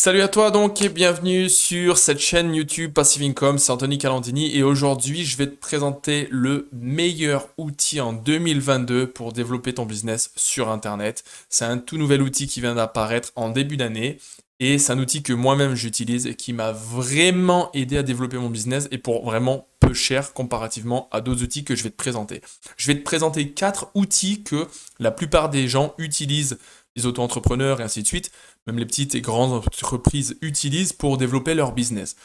Salut à toi donc et bienvenue sur cette chaîne YouTube Passive Income, c'est Anthony Calandini et aujourd'hui je vais te présenter le meilleur outil en 2022 pour développer ton business sur internet. C'est un tout nouvel outil qui vient d'apparaître en début d'année et c'est un outil que moi-même j'utilise et qui m'a vraiment aidé à développer mon business et pour vraiment peu cher comparativement à d'autres outils que je vais te présenter. Je vais te présenter 4 outils que la plupart des gens utilisent, les auto-entrepreneurs et ainsi de suite, même les petites et grandes entreprises utilisent pour développer leur business.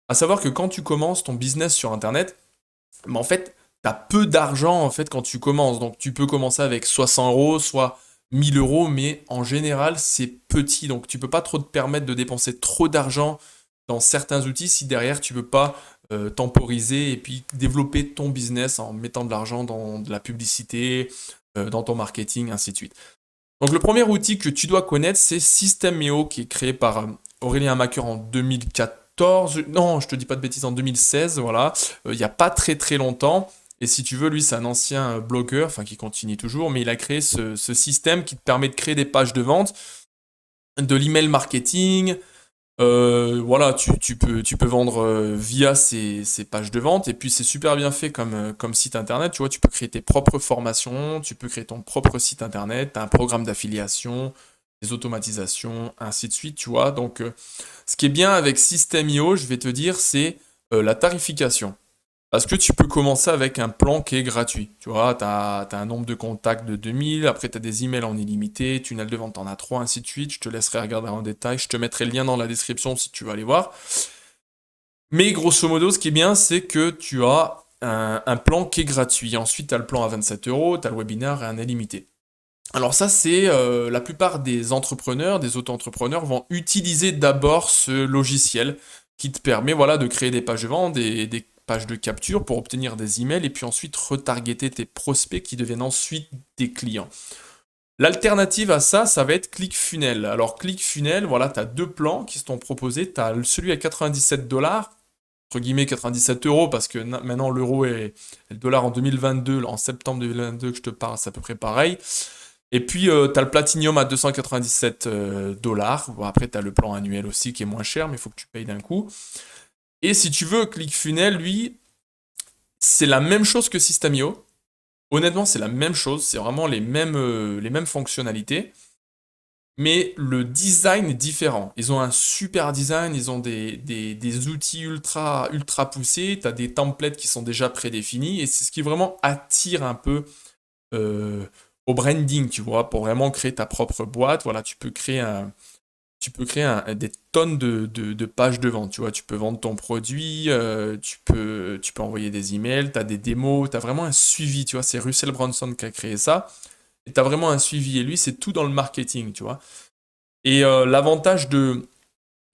À savoir que quand tu commences ton business sur Internet, en fait, tu as peu d'argent en fait quand tu commences. Donc tu peux commencer avec soit 100 euros, soit 1000 euros, mais en général, c'est petit. Donc tu peux pas trop te permettre de dépenser trop d'argent dans certains outils si derrière tu peux pas temporiser et puis développer ton business en mettant de l'argent dans de la publicité, dans ton marketing, ainsi de suite. Donc le premier outil que tu dois connaître, c'est System.io qui est créé par Aurélien Macker en 2014. Non, je te dis pas de bêtises, en 2016, voilà. Il n'y a pas très très longtemps. Et si tu veux, lui, c'est un ancien blogueur, enfin qui continue toujours, mais il a créé ce système qui te permet de créer des pages de vente, de l'email marketing, voilà, tu peux vendre via ces pages de vente et puis c'est super bien fait comme site internet. Tu vois, tu peux créer tes propres formations, tu peux créer ton propre site internet, tu as un programme d'affiliation, des automatisations, ainsi de suite, tu vois. Donc, ce qui est bien avec System.io, je vais te dire, c'est la tarification. Parce que tu peux commencer avec un plan qui est gratuit. Tu vois, tu as un nombre de contacts de 2000, après tu as des emails en illimité, tunnel de vente en as 3, ainsi de suite. Je te laisserai regarder en détail. Je te mettrai le lien dans la description si tu veux aller voir. Mais grosso modo, ce qui est bien, c'est que tu as un plan qui est gratuit. Ensuite, tu as le plan à 27 euros, tu as le webinaire et un illimité. Alors ça, c'est la plupart des entrepreneurs, des auto-entrepreneurs vont utiliser d'abord ce logiciel qui te permet voilà, de créer des pages de vente, des pages de capture pour obtenir des emails et puis ensuite retargeter tes prospects qui deviennent ensuite des clients. L'alternative à ça, ça va être ClickFunnels. Alors ClickFunnels, voilà, tu as deux plans qui se t'ont proposés. Tu as celui à 97 dollars, entre guillemets 97 euros, parce que maintenant l'euro et le dollar en 2022, en septembre 2022 que je te parle, c'est à peu près pareil. Et puis, tu as le Platinum à 297 dollars. Bon, après, tu as le plan annuel aussi qui est moins cher, mais il faut que tu payes d'un coup. Et si tu veux, ClickFunnels, lui, c'est la même chose que System.io. Honnêtement, c'est la même chose. C'est vraiment les mêmes fonctionnalités. Mais le design est différent. Ils ont un super design, ils ont des outils ultra, ultra poussés. Tu as des templates qui sont déjà prédéfinis. Et c'est ce qui vraiment attire un peu euh, au branding, tu vois, pour vraiment créer ta propre boîte. Voilà, tu peux créer des tonnes de pages de vente, tu vois. Tu peux vendre ton produit, tu peux envoyer des emails, tu as des démos, tu as vraiment un suivi, tu vois. C'est Russell Brunson qui a créé ça. Et tu as vraiment un suivi. Et lui, c'est tout dans le marketing, tu vois. Et l'avantage de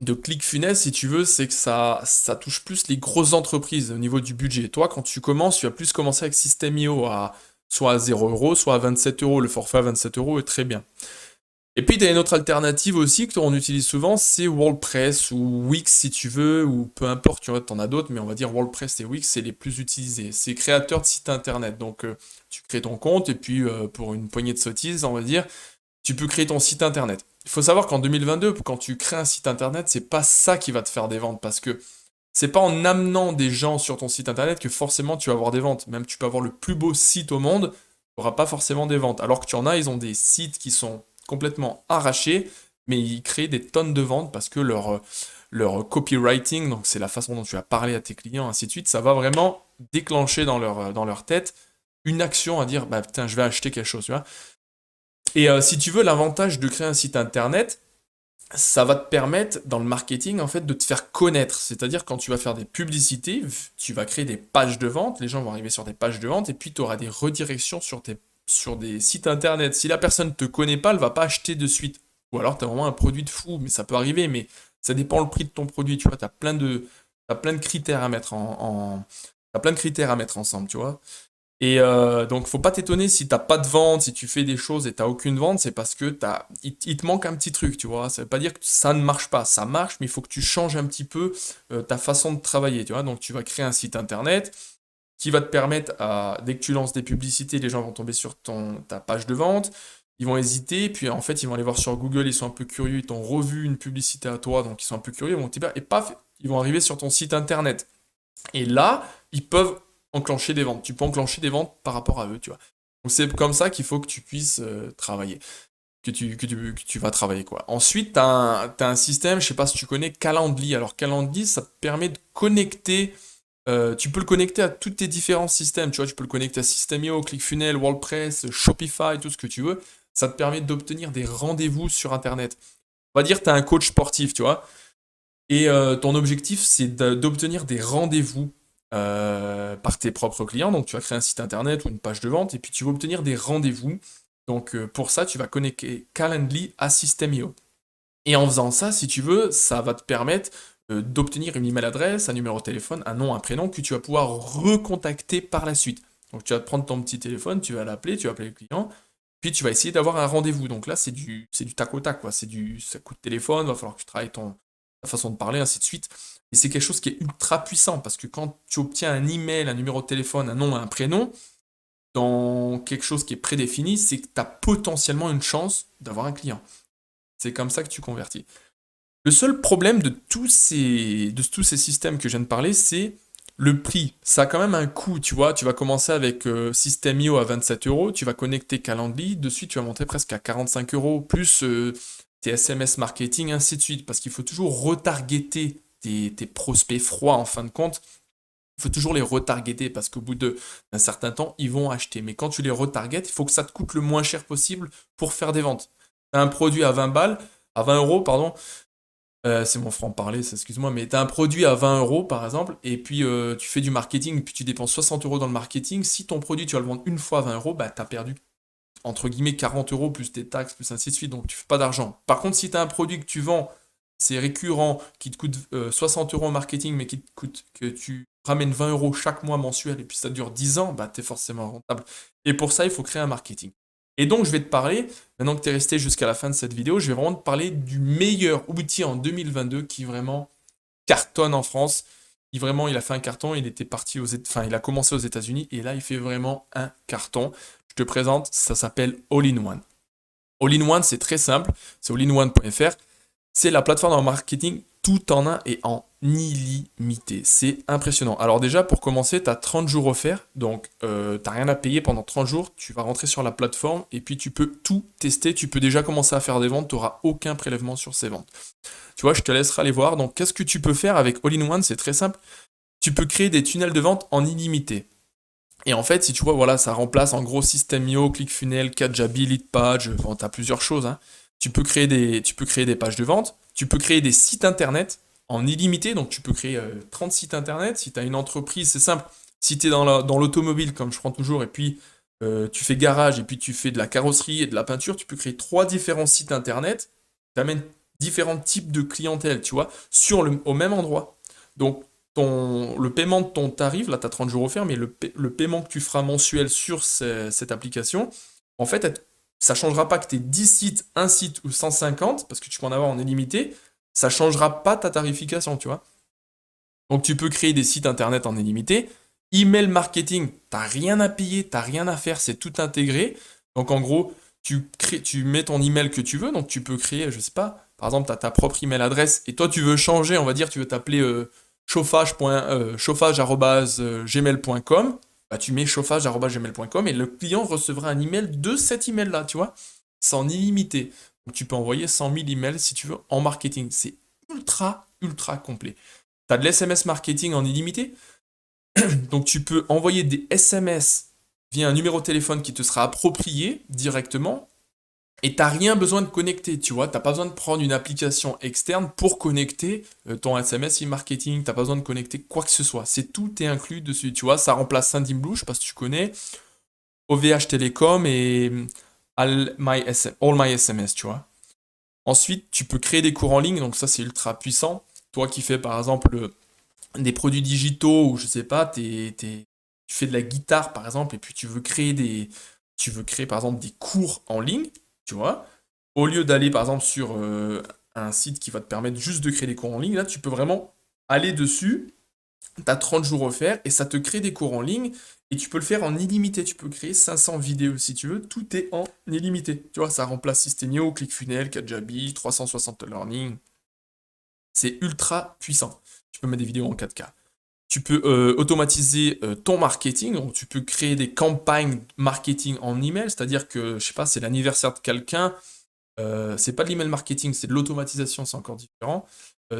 ClickFunnels, si tu veux, c'est que ça touche plus les grosses entreprises au niveau du budget. Toi, quand tu commences, tu vas plus commencer avec System.io à soit à 0 euros, soit à 27 euros. Le forfait à 27 euros est très bien. Et puis, tu as une autre alternative aussi que on utilise souvent, c'est WordPress ou Wix si tu veux, ou peu importe, tu vois, t'en as d'autres, mais on va dire WordPress et Wix, c'est les plus utilisés. C'est créateur de site internet. Donc, tu crées ton compte et puis, pour une poignée de sottises, on va dire, tu peux créer ton site internet. Il faut savoir qu'en 2022, quand tu crées un site internet, c'est pas ça qui va te faire des ventes parce que c'est pas en amenant des gens sur ton site internet que forcément tu vas avoir des ventes. Même tu peux avoir le plus beau site au monde, tu n'auras pas forcément des ventes. Alors que tu en as, ils ont des sites qui sont complètement arrachés, mais ils créent des tonnes de ventes parce que leur copywriting, donc c'est la façon dont tu vas parler à tes clients, ainsi de suite, ça va vraiment déclencher dans leur tête une action à dire, bah putain, je vais acheter quelque chose, tu vois. Et si tu veux, l'avantage de créer un site internet, ça va te permettre dans le marketing en fait de te faire connaître. C'est-à-dire quand tu vas faire des publicités, tu vas créer des pages de vente, les gens vont arriver sur des pages de vente et puis tu auras des redirections sur des sites internet. Si la personne ne te connaît pas, elle va pas acheter de suite. Ou alors tu as vraiment un produit de fou, mais ça peut arriver, mais ça dépend le prix de ton produit, tu vois, t'as plein de critères à mettre t'as plein de critères à mettre ensemble, tu vois. Et donc, faut pas t'étonner si t'as pas de vente, si tu fais des choses et t'as aucune vente, c'est parce que il te manque un petit truc, tu vois. Ça veut pas dire que ça ne marche pas, ça marche, mais il faut que tu changes un petit peu ta façon de travailler, tu vois. Donc, tu vas créer un site internet qui va te permettre dès que tu lances des publicités, les gens vont tomber sur ta page de vente. ils vont hésiter, puis en fait, ils vont aller voir sur Google, ils sont un peu curieux, ils t'ont revu une publicité à toi, donc ils sont un peu curieux, ils vont et paf, ils vont arriver sur ton site internet. Et là, ils peuvent enclencher des ventes. Tu peux enclencher des ventes par rapport à eux, tu vois. Donc c'est comme ça qu'il faut que tu puisses travailler, que tu vas travailler, quoi. Ensuite, t'as un système, je sais pas si tu connais Calendly. Alors Calendly, ça te permet de connecter, tu peux le connecter à tous tes différents systèmes, tu vois, tu peux le connecter à System.io, ClickFunnels, WordPress, Shopify, tout ce que tu veux. Ça te permet d'obtenir des rendez-vous sur Internet. On va dire que tu as un coach sportif, tu vois, et ton objectif, c'est d'obtenir des rendez-vous par tes propres clients. Donc, tu vas créer un site internet ou une page de vente et puis tu vas obtenir des rendez-vous. Donc, pour ça, tu vas connecter Calendly à System.io. Et en faisant ça, si tu veux, ça va te permettre d'obtenir une email adresse, un numéro de téléphone, un nom, un prénom que tu vas pouvoir recontacter par la suite. Donc, tu vas te prendre ton petit téléphone, tu vas l'appeler, tu vas appeler le client, puis tu vas essayer d'avoir un rendez-vous. Donc là, c'est du tac au tac, quoi. Ça coûte téléphone, va falloir que tu travailles ta façon de parler, ainsi de suite. Et c'est quelque chose qui est ultra puissant parce que quand tu obtiens un email, un numéro de téléphone, un nom, un prénom, dans quelque chose qui est prédéfini, c'est que tu as potentiellement une chance d'avoir un client. C'est comme ça que tu convertis. Le seul problème de tous ces systèmes que je viens de parler, c'est le prix. Ça a quand même un coût, tu vois. Tu vas commencer avec System.io à 27 euros, tu vas connecter Calendly, de suite tu vas monter presque à 45 euros, plus tes SMS marketing, ainsi de suite. Parce qu'il faut toujours retargeter tes prospects froids en fin de compte. Il faut toujours les retargeter parce qu'au bout d'un certain temps, ils vont acheter. Mais quand tu les retargetes, il faut que ça te coûte le moins cher possible pour faire des ventes. Tu as un produit à 20 balles, à 20 euros, pardon. C'est mon franc-parler, excuse-moi, mais tu as un produit à 20 euros par exemple, et puis tu fais du marketing, puis tu dépenses 60 euros dans le marketing. Si ton produit tu vas le vendre une fois à 20 euros, bah tu as perdu entre guillemets 40 euros plus tes taxes, plus ainsi de suite, donc tu fais pas d'argent. Par contre, si tu as un produit que tu vends, c'est récurrent, qui te coûte 60 euros en marketing, mais qui te coûte que tu ramènes 20 euros chaque mois mensuel, et puis ça dure 10 ans, bah tu es forcément rentable. Et pour ça, il faut créer un marketing. Et donc, je vais te parler, maintenant que tu es resté jusqu'à la fin de cette vidéo, je vais vraiment te parler du meilleur outil en 2022 qui vraiment cartonne en France. Il a fait un carton, il était parti enfin, il a commencé aux États-Unis et là, il fait vraiment un carton. Je te présente, ça s'appelle All-in-One. All-in-One, c'est très simple, c'est allinone.fr. C'est la plateforme en marketing tout en un et en illimité. C'est impressionnant. Alors déjà, pour commencer, tu as 30 jours offerts, donc tu n'as rien à payer pendant 30 jours. Tu vas rentrer sur la plateforme et puis tu peux tout tester. Tu peux déjà commencer à faire des ventes, tu n'auras aucun prélèvement sur ces ventes. Tu vois, je te laisserai aller voir. Donc qu'est-ce que tu peux faire avec All-in-One? C'est très simple. Tu peux créer des tunnels de vente en illimité. Et en fait, si tu vois, voilà, ça remplace en gros System.io, ClickFunnels, Kajabi, Leadpage, bon, tu as plusieurs choses, hein. Tu peux créer des pages de vente, tu peux créer des sites internet en illimité, donc tu peux créer 30 sites internet. Si tu as une entreprise, c'est simple. Si tu es dans l'automobile, comme je prends toujours, et puis tu fais garage, et puis tu fais de la carrosserie et de la peinture, tu peux créer 3 différents sites internet, tu amènes différents types de clientèle, tu vois, au même endroit. Donc, le paiement de ton tarif, là tu as 30 jours offerts, mais le paiement que tu feras mensuel sur cette application, en fait, ça ne changera pas que tu aies 10 sites, un site ou 150, parce que tu peux en avoir en illimité, ça ne changera pas ta tarification, tu vois. Donc tu peux créer des sites internet en illimité. Email marketing, tu n'as rien à payer, tu n'as rien à faire, c'est tout intégré. Donc en gros, tu mets ton email que tu veux, donc tu peux créer, je sais pas, par exemple, tu as ta propre email adresse, et toi tu veux changer, on va dire, tu veux t'appeler chauffage.gmail.com, bah, tu mets chauffage.gmail.com et le client recevra un email de cet email-là, tu vois. C'est en illimité. Donc tu peux envoyer 100 000 emails si tu veux en marketing. C'est ultra, ultra complet. Tu as de l'SMS marketing en illimité. Donc tu peux envoyer des SMS via un numéro de téléphone qui te sera approprié directement. Et t'as rien besoin de connecter, tu vois, t'as pas besoin de prendre une application externe pour connecter ton SMS e-marketing, t'as pas besoin de connecter quoi que ce soit, tout est inclus dessus, tu vois, ça remplace Sendinblue, je sais pas si tu connais, OVH Telecom et All My SMS, tu vois. Ensuite, tu peux créer des cours en ligne, donc ça c'est ultra puissant. Toi qui fais par exemple des produits digitaux ou je sais pas, tu fais de la guitare par exemple et puis tu veux créer par exemple des cours en ligne, tu vois. Au lieu d'aller par exemple sur un site qui va te permettre juste de créer des cours en ligne, là tu peux vraiment aller dessus Tu as 30 jours offerts et ça te crée des cours en ligne et tu peux le faire en illimité. Tu peux créer 500 vidéos si tu veux. Tout est en illimité. Tu vois, ça remplace Systemio, ClickFunnels, Kajabi, 360 Learning. C'est ultra puissant. Tu peux mettre des vidéos en 4K. Tu peux automatiser ton marketing. Donc, tu peux créer des campagnes marketing en email. C'est-à-dire que, je sais pas, c'est l'anniversaire de quelqu'un. C'est pas de l'email marketing, c'est de l'automatisation, c'est encore différent.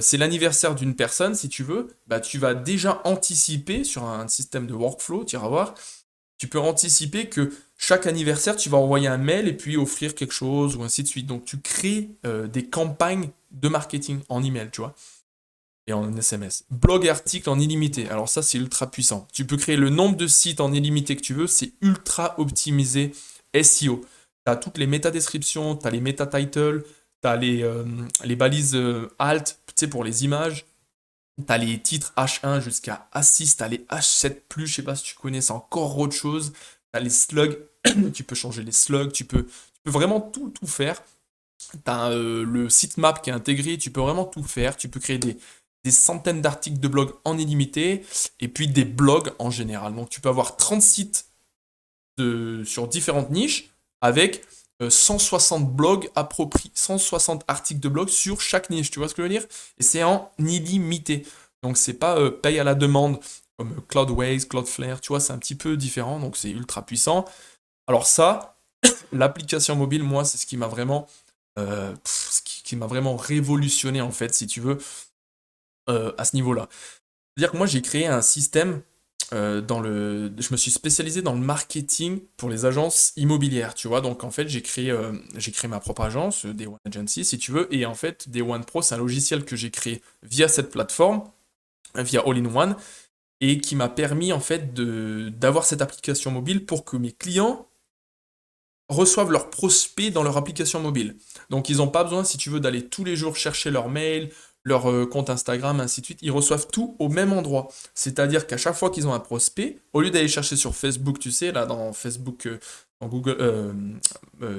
C'est l'anniversaire d'une personne, si tu veux, bah, tu vas déjà anticiper sur un système de workflow, tu iras voir, tu peux anticiper que chaque anniversaire, tu vas envoyer un mail et puis offrir quelque chose ou ainsi de suite. Donc tu crées des campagnes de marketing en email, tu vois, et en SMS. Blog et article en illimité. Alors ça, c'est ultra puissant. Tu peux créer le nombre de sites en illimité que tu veux, c'est ultra optimisé SEO. Tu as toutes les métadescriptions, tu as les méta-titles, tu as les balises alt, tu sais, pour les images. Tu as les titres H1 jusqu'à A6, tu as les H7+, je sais pas si tu connais, c'est encore autre chose. Tu as les slugs, tu peux changer les slugs, tu peux vraiment tout faire. Tu as le sitemap qui est intégré, tu peux vraiment tout faire. Tu peux créer des centaines d'articles de blog en illimité et puis des blogs en général. Donc tu peux avoir 30 sites sur différentes niches avec 160 blogs appropriés, 160 articles de blog sur chaque niche, tu vois ce que je veux dire? Et c'est en illimité. Donc c'est pas paye à la demande comme Cloudways, Cloudflare, tu vois, c'est un petit peu différent, donc c'est ultra puissant. Alors ça, l'application mobile, moi, c'est ce qui m'a vraiment, ce qui m'a vraiment révolutionné en fait, si tu veux, à ce niveau-là. C'est-à-dire que moi, j'ai créé un système je me suis spécialisé dans le marketing pour les agences immobilières, tu vois. Donc en fait, j'ai créé ma propre agence, Day One Agency, si tu veux. Et en fait, Day One Pro, c'est un logiciel que j'ai créé via cette plateforme, via All-in-One, et qui m'a permis en fait d'avoir cette application mobile pour que mes clients reçoivent leurs prospects dans leur application mobile. Donc ils n'ont pas besoin, si tu veux, d'aller tous les jours chercher leur mail, leur compte Instagram, ainsi de suite. Ils reçoivent tout au même endroit. C'est-à-dire qu'à chaque fois qu'ils ont un prospect, au lieu d'aller chercher sur Facebook, tu sais, là dans Facebook, dans Google,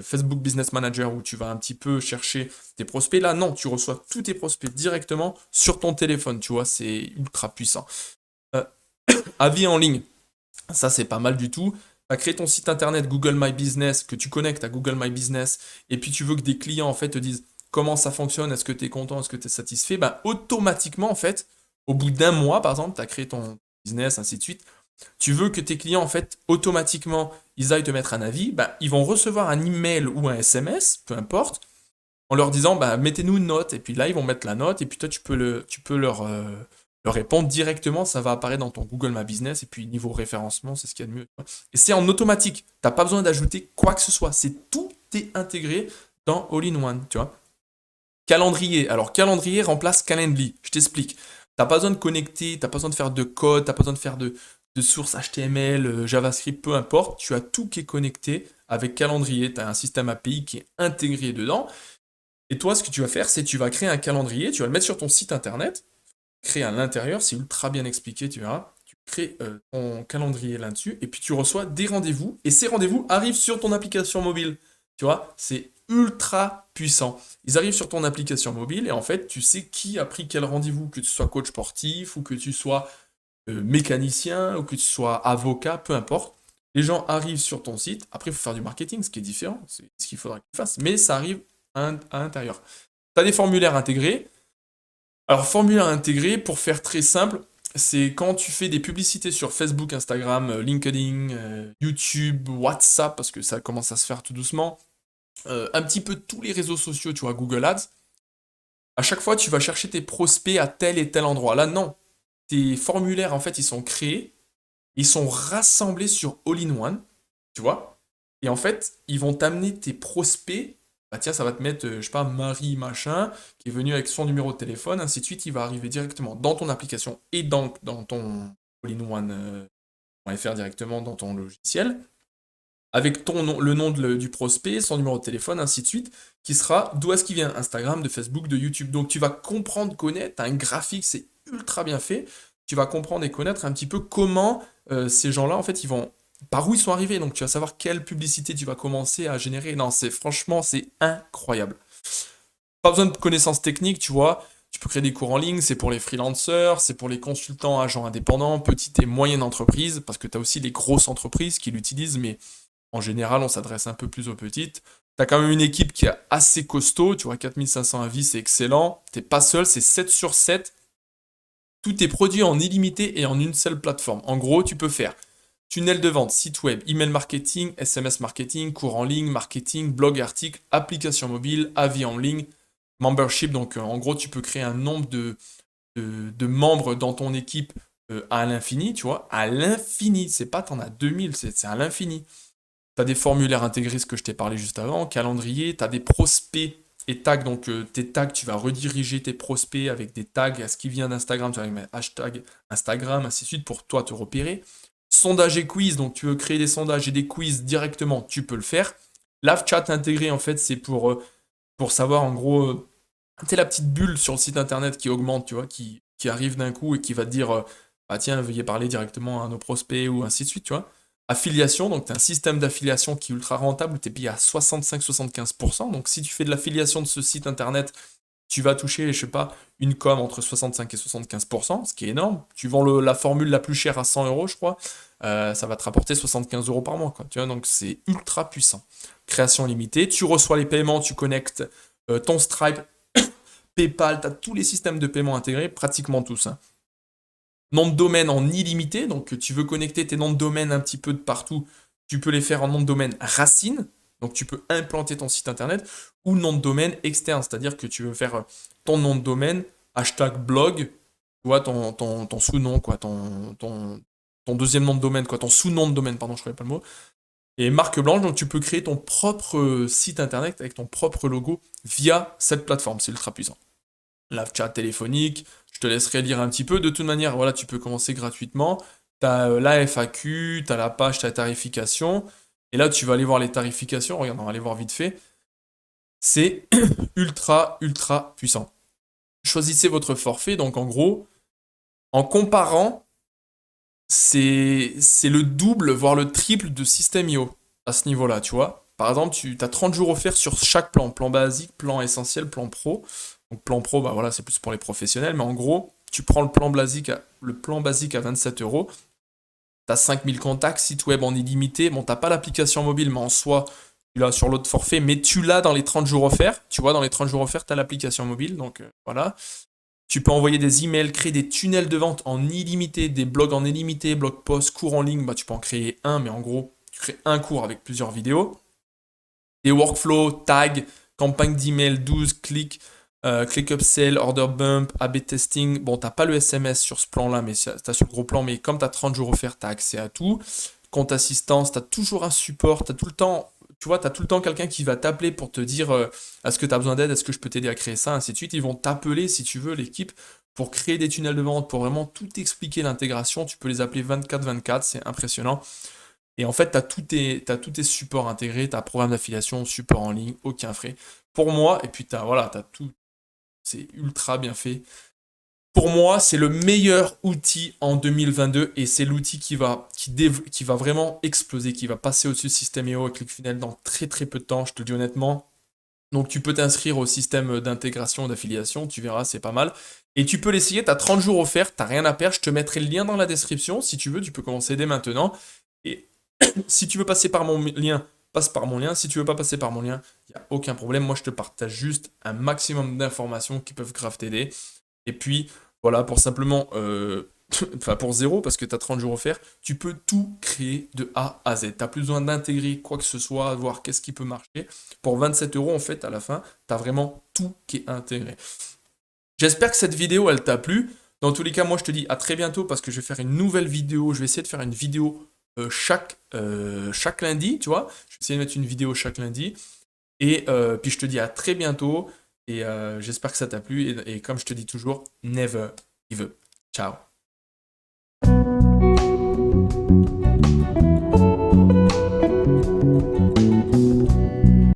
Facebook Business Manager, où tu vas un petit peu chercher tes prospects, là non, tu reçois tous tes prospects directement sur ton téléphone, tu vois, c'est ultra puissant. Euh, Avis en ligne. Ça, c'est pas mal du tout. Tu as créé ton site internet Google My Business, que tu connectes à Google My Business, et puis tu veux que des clients en fait te disent comment ça fonctionne, est-ce que tu es content, est-ce que tu es satisfait, ben, automatiquement en fait, au bout d'un mois par exemple, tu as créé ton business, ainsi de suite, tu veux que tes clients en fait, automatiquement, ils aillent te mettre un avis, ben, ils vont recevoir un email ou un SMS, peu importe, en leur disant bah, mettez-nous une note, et puis là ils vont mettre la note, et puis toi tu peux leur répondre directement, ça va apparaître dans ton Google My Business, et puis niveau référencement, c'est ce qu'il y a de mieux. Et c'est en automatique, t'as pas besoin d'ajouter quoi que ce soit, tout est intégré dans All-in-One, tu vois. Calendrier, alors calendrier remplace Calendly, je t'explique. T'as pas besoin de connecter, t'as pas besoin de faire de code, t'as pas besoin de faire de sources HTML, JavaScript, peu importe, tu as tout qui est connecté avec Calendrier, tu as un système API qui est intégré dedans. Et toi, ce que tu vas faire, c'est tu vas créer un calendrier, tu vas le mettre sur ton site internet, créer à l'intérieur, c'est ultra bien expliqué, tu verras. Tu crées ton calendrier là-dessus, et puis tu reçois des rendez-vous, et ces rendez-vous arrivent sur ton application mobile. Tu vois, c'est ultra puissant. Ils arrivent sur ton application mobile, et en fait, tu sais qui a pris quel rendez-vous, que tu sois coach sportif, ou que tu sois mécanicien, ou que tu sois avocat, peu importe. Les gens arrivent sur ton site, après il faut faire du marketing, ce qui est différent, c'est ce qu'il faudra qu'ils fassent, mais ça arrive à l'intérieur. Tu as des formulaires intégrés. Alors, formulaire intégré, pour faire très simple, c'est quand tu fais des publicités sur Facebook, Instagram, LinkedIn, YouTube, WhatsApp, parce que ça commence à se faire tout doucement, un petit peu tous les réseaux sociaux, tu vois, Google Ads, à chaque fois, tu vas chercher tes prospects à tel et tel endroit. Là, non. Tes formulaires, en fait, ils sont créés, ils sont rassemblés sur All-in-One, tu vois, et en fait, ils vont t'amener tes prospects. Bah tiens, ça va te mettre, je sais pas, Marie machin, qui est venu avec son numéro de téléphone, ainsi de suite, il va arriver directement dans ton application et dans ton all-in-one.fr directement dans ton logiciel, avec ton nom, le nom du prospect, son numéro de téléphone, ainsi de suite, qui sera d'où est-ce qu'il vient, Instagram, de Facebook, de YouTube. Donc tu vas comprendre, connaître, t'as un graphique, c'est ultra bien fait, tu vas comprendre et connaître un petit peu comment ces gens-là, en fait, par où ils sont arrivés. Donc tu vas savoir quelle publicité tu vas commencer à générer. Non, franchement, c'est incroyable. Pas besoin de connaissances techniques, tu vois. Tu peux créer des cours en ligne, c'est pour les freelancers, c'est pour les consultants, agents indépendants, petites et moyennes entreprises, parce que tu as aussi les grosses entreprises qui l'utilisent, mais en général, on s'adresse un peu plus aux petites. Tu as quand même une équipe qui est assez costaud, tu vois, 4500 avis, c'est excellent. T'es pas seul, c'est 7 sur 7. Tout est produit en illimité et en une seule plateforme. En gros, tu peux faire tunnel de vente, site web, email marketing, SMS marketing, cours en ligne, marketing, blog, article, application mobile, avis en ligne, membership. Donc, en gros, tu peux créer un nombre de membres dans ton équipe à l'infini, tu vois, à l'infini. C'est pas t'en as 2000, c'est à l'infini. Tu as des formulaires intégrés, ce que je t'ai parlé juste avant, calendrier, tu as des prospects et tags. Donc, tes tags, tu vas rediriger tes prospects avec des tags à ce qui vient d'Instagram. Tu vas mettre hashtag Instagram, ainsi de suite, pour toi te repérer. Sondage et quiz. Donc, tu veux créer des sondages et des quiz directement, tu peux le faire. Live chat intégré, en fait, c'est pour savoir, en gros, tu sais, la petite bulle sur le site internet qui augmente, tu vois, qui arrive d'un coup et qui va te dire, ah tiens, veuillez parler directement à nos prospects ou ainsi de suite, tu vois. Affiliation, donc tu as un système d'affiliation qui est ultra rentable, tu es payé à 65-75%. Donc si tu fais de l'affiliation de ce site internet, tu vas toucher, je sais pas, une com entre 65 et 75%, ce qui est énorme. Tu vends la formule la plus chère à 100 euros, je crois, ça va te rapporter 75 euros par mois, quoi. Tu vois, donc c'est ultra puissant. Création limitée, tu reçois les paiements, tu connectes ton Stripe, PayPal, tu as tous les systèmes de paiement intégrés, pratiquement tous, hein. Nom de domaine en illimité, donc tu veux connecter tes noms de domaine un petit peu de partout, tu peux les faire en nom de domaine racine, donc tu peux implanter ton site internet, ou nom de domaine externe, c'est-à-dire que tu veux faire ton nom de domaine, hashtag blog, tu vois, ton sous-nom, quoi, ton deuxième nom de domaine, quoi, ton sous-nom de domaine, pardon, je ne trouvais pas le mot, et marque blanche, donc tu peux créer ton propre site internet avec ton propre logo via cette plateforme, c'est ultra puissant. Live chat téléphonique, je te laisserai lire un petit peu. De toute manière, voilà, tu peux commencer gratuitement. Tu as la FAQ, tu as la page, ta tarification. Et là, tu vas aller voir les tarifications. Regarde, on va aller voir vite fait. C'est ultra, ultra puissant. Choisissez votre forfait. Donc, en gros, en comparant, c'est le double, voire le triple de System.io à ce niveau-là, tu vois. Par exemple, tu as 30 jours offerts sur chaque plan. Plan basique, plan essentiel, plan pro. Donc plan pro, bah voilà, c'est plus pour les professionnels. Mais en gros, tu prends le plan basique à 27 euros. Tu as 5000 contacts, site web en illimité. Bon, t'as pas l'application mobile, mais en soi, tu l'as sur l'autre forfait. Mais tu l'as dans les 30 jours offerts. Tu vois, dans les 30 jours offerts, tu as l'application mobile. Donc voilà. Tu peux envoyer des emails, créer des tunnels de vente en illimité, des blogs en illimité, blog posts, cours en ligne. Bah, tu peux en créer un, mais en gros, tu crées un cours avec plusieurs vidéos. Des workflows, tags, campagne d'email, 12 clics, click upsell, order bump, A/B testing. Bon, t'as pas le SMS sur ce plan-là, mais t'as sur le gros plan. Mais comme t'as 30 jours offerts, t'as accès à tout. Compte assistance, t'as toujours un support, t'as tout le temps, tu vois, t'as tout le temps quelqu'un qui va t'appeler pour te dire est-ce que t'as besoin d'aide, est-ce que je peux t'aider à créer ça, ainsi de suite. Ils vont t'appeler si tu veux, l'équipe, pour créer des tunnels de vente, pour vraiment tout expliquer l'intégration. Tu peux les appeler 24/24, c'est impressionnant. Et en fait, t'as tous tes supports intégrés, t'as programme d'affiliation, support en ligne, aucun frais. Pour moi, et puis t'as tout, c'est ultra bien fait. Pour moi, c'est le meilleur outil en 2022 et c'est l'outil qui va vraiment exploser, qui va passer au-dessus de System.io et ClickFunnels dans très très peu de temps, je te le dis honnêtement. Donc tu peux t'inscrire au système d'intégration, d'affiliation, tu verras, c'est pas mal. Et tu peux l'essayer, tu as 30 jours offerts, t'as rien à perdre, je te mettrai le lien dans la description. Si tu veux, tu peux commencer dès maintenant. Et si tu veux passer par mon lien, passe par mon lien. Si tu veux pas passer par mon lien, il n'y a aucun problème. Moi, je te partage juste un maximum d'informations qui peuvent grave t'aider. Et puis, voilà, pour simplement, enfin pour zéro, parce que tu as 30 jours offerts, tu peux tout créer de A à Z. Tu n'as plus besoin d'intégrer quoi que ce soit, voir qu'est-ce qui peut marcher. Pour 27 euros, en fait, à la fin, tu as vraiment tout qui est intégré. J'espère que cette vidéo, elle t'a plu. Dans tous les cas, moi, je te dis à très bientôt parce que je vais faire une nouvelle vidéo. Je vais essayer de faire une vidéo chaque lundi, tu vois. Je vais essayer de mettre une vidéo chaque lundi. Et puis, je te dis à très bientôt. Et j'espère que ça t'a plu. Et comme je te dis toujours, never give up. Ciao.